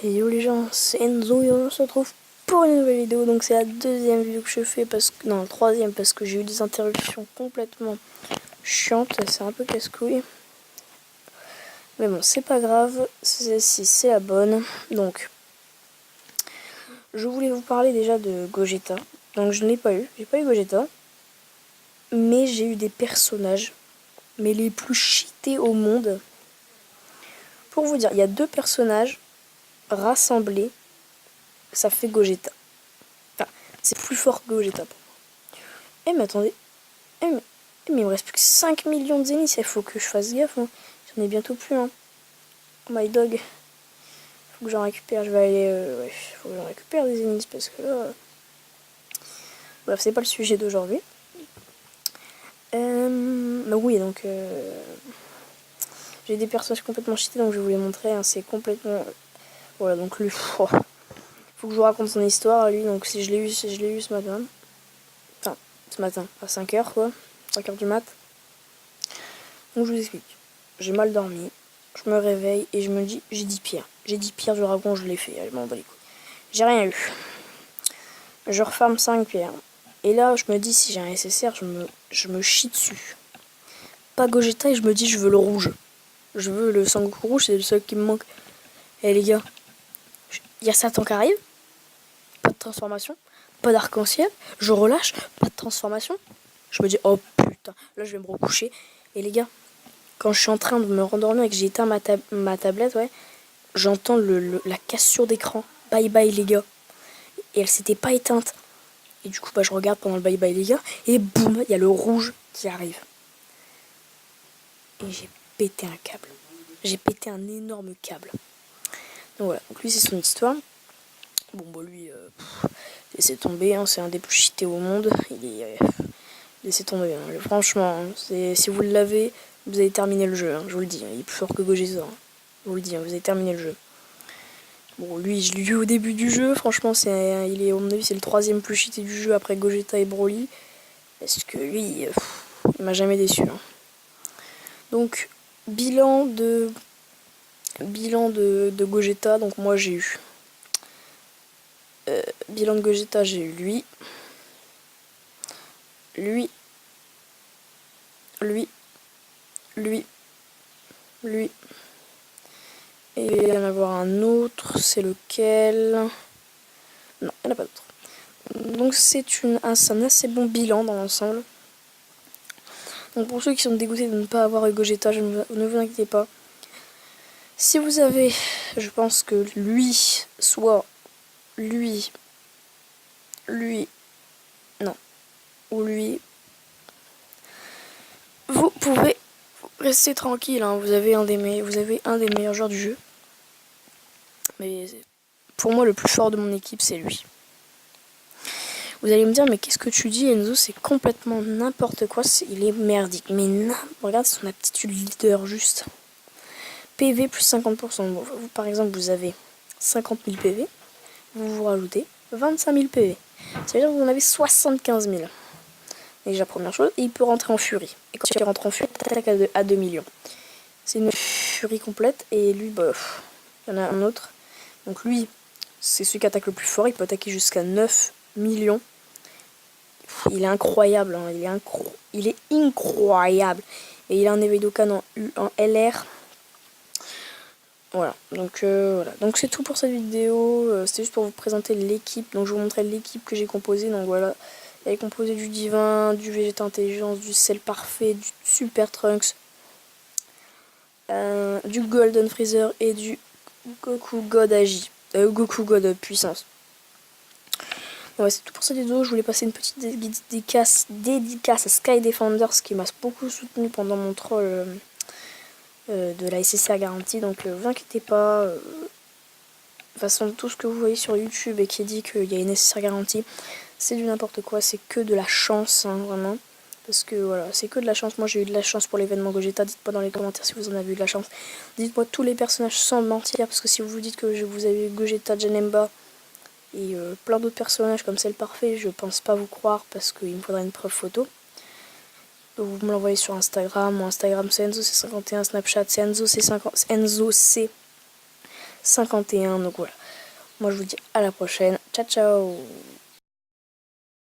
Et yo les gens, c'est Enzo et on se retrouve pour une nouvelle vidéo. Donc c'est la deuxième vidéo que je fais, parce que non, la troisième, parce que j'ai eu des interruptions complètement chiantes. C'est un peu casse-couille. Mais bon, c'est pas grave, celle-ci c'est la bonne. Donc, je voulais vous parler déjà de Gogeta. Donc je ne l'ai pas eu, j'ai pas eu Gogeta. Mais j'ai eu des personnages, mais les plus cheatés au monde. Pour vous dire, il y a deux personnages rassemblés, ça fait Gogeta. Enfin, c'est plus fort que Gogeta. Eh mais attendez, mais il me reste plus que 5 millions de zéniths, il faut que je fasse gaffe. Hein. J'en ai bientôt plus. Hein. Oh my dog. Faut que j'en récupère, je vais aller... ouais, faut que j'en récupère des zéniths parce que là... Bref, c'est pas le sujet d'aujourd'hui. Mais oui, donc... j'ai des personnages complètement cheatés, donc je vais vous les montrer. Hein. C'est complètement... Voilà, donc lui... Oh. Faut que je vous raconte son histoire, lui. Donc si je l'ai eu ce matin. Enfin, ce matin, à 5h, quoi. 5h du mat. Donc je vous explique. J'ai mal dormi. Je me réveille et je me dis, j'ai 10 pierres. J'ai 10 pierres, je raconte, je l'ai fait. Allez, m'en bats les couilles. J'ai rien eu. Je refarme 5 pierres. Et là, je me dis, si j'ai un SSR, je me chie dessus. Pas Gogeta et je me dis, je veux le rouge. Je veux le Sangoku rouge, c'est le seul qui me manque. Eh les gars, il y a Satan qui arrive. Pas de transformation. Pas d'arc-en-ciel. Je relâche. Pas de transformation. Je me dis, oh putain. Là, je vais me recoucher. Et les gars, quand je suis en train de me rendormir et que j'ai éteint ma tablette, ouais, j'entends la cassure d'écran. Bye bye les gars. Et elle s'était pas éteinte. Et du coup, bah, je regarde pendant le bye bye les gars. Et boum, il y a le rouge qui arrive. Et j'ai pété un câble. J'ai pété un énorme câble. Donc voilà, donc lui c'est son histoire. Bon bah lui, laissez tomber, hein, c'est un des plus cheatés au monde. Laissez tomber, hein. Franchement, hein, si vous l'avez, vous avez terminé le jeu, hein, je vous le dis. Hein, il est plus fort que Gogeta. Hein. Je vous le dis, hein, vous avez terminé le jeu. Bon, lui, je l'ai eu au début du jeu. Franchement, à mon avis, c'est le troisième plus cheaté du jeu après Gogeta et Broly. Parce que lui, il m'a jamais déçu. Hein. Donc, bilan de Gogeta. Donc, moi, j'ai eu. Bilan de Gogeta, j'ai eu lui. Lui. Et il va y en avoir un autre, c'est lequel? Non, il n'y en a pas d'autre. Donc c'est un assez bon bilan dans l'ensemble. Donc pour ceux qui sont dégoûtés de ne pas avoir eu Gogeta, ne vous inquiétez pas. Si vous avez, je pense que lui, soit lui, non, ou lui, vous pouvez rester tranquille, hein, vous avez un des meilleurs joueurs du jeu. Mais pour moi, le plus fort de mon équipe, c'est lui. Vous allez me dire, mais qu'est-ce que tu dis, Enzo? C'est complètement n'importe quoi. Il est merdique. Mais regarde son aptitude leader, juste. PV plus 50%. Bon, vous, par exemple, vous avez 50 000 PV. Vous rajoutez 25 000 PV. Ça veut dire que vous en avez 75 000. Déjà, première chose. Et il peut rentrer en furie. Et quand il rentre en furie, il attaque à 2 millions. C'est une furie complète. Et lui, bah, il y en a un autre. Donc lui, c'est celui qui attaque le plus fort. Il peut attaquer jusqu'à 9 millions. Il est incroyable, hein. Il est incroyable. Et il a un éveil d'Okan en LR. Voilà, donc c'est tout pour cette vidéo. C'était juste pour vous présenter l'équipe. Donc je vous montrer l'équipe que j'ai composée. Donc voilà, elle est composée du Divin, du Vegeta Intelligence, du Cell Parfait, du Super Trunks, du Golden Freezer et du Goku God Agi. Goku God Puissance. Ouais, c'est tout pour cette vidéo. Je voulais passer une petite dédicace à Sky Defenders qui m'a beaucoup soutenu pendant mon troll de la SSR garantie. Donc vous inquiétez pas. De toute façon, tout ce que vous voyez sur YouTube et qui dit qu'il y a une SSR garantie, c'est du n'importe quoi. C'est que de la chance, hein, vraiment. Parce que voilà, c'est que de la chance. Moi j'ai eu de la chance pour l'événement Gogeta. Dites-moi dans les commentaires si vous en avez eu de la chance. Dites-moi tous les personnages sans mentir. Parce que si vous vous dites que vous avez eu Gogeta, Janemba et plein d'autres personnages comme celle parfait, je pense pas vous croire parce qu'il me faudra une preuve photo. Donc vous me l'envoyez sur Instagram. Mon Instagram c'est EnzoC51, Snapchat c'est EnzoC50, 51. Donc voilà. Moi je vous dis à la prochaine. Ciao ciao.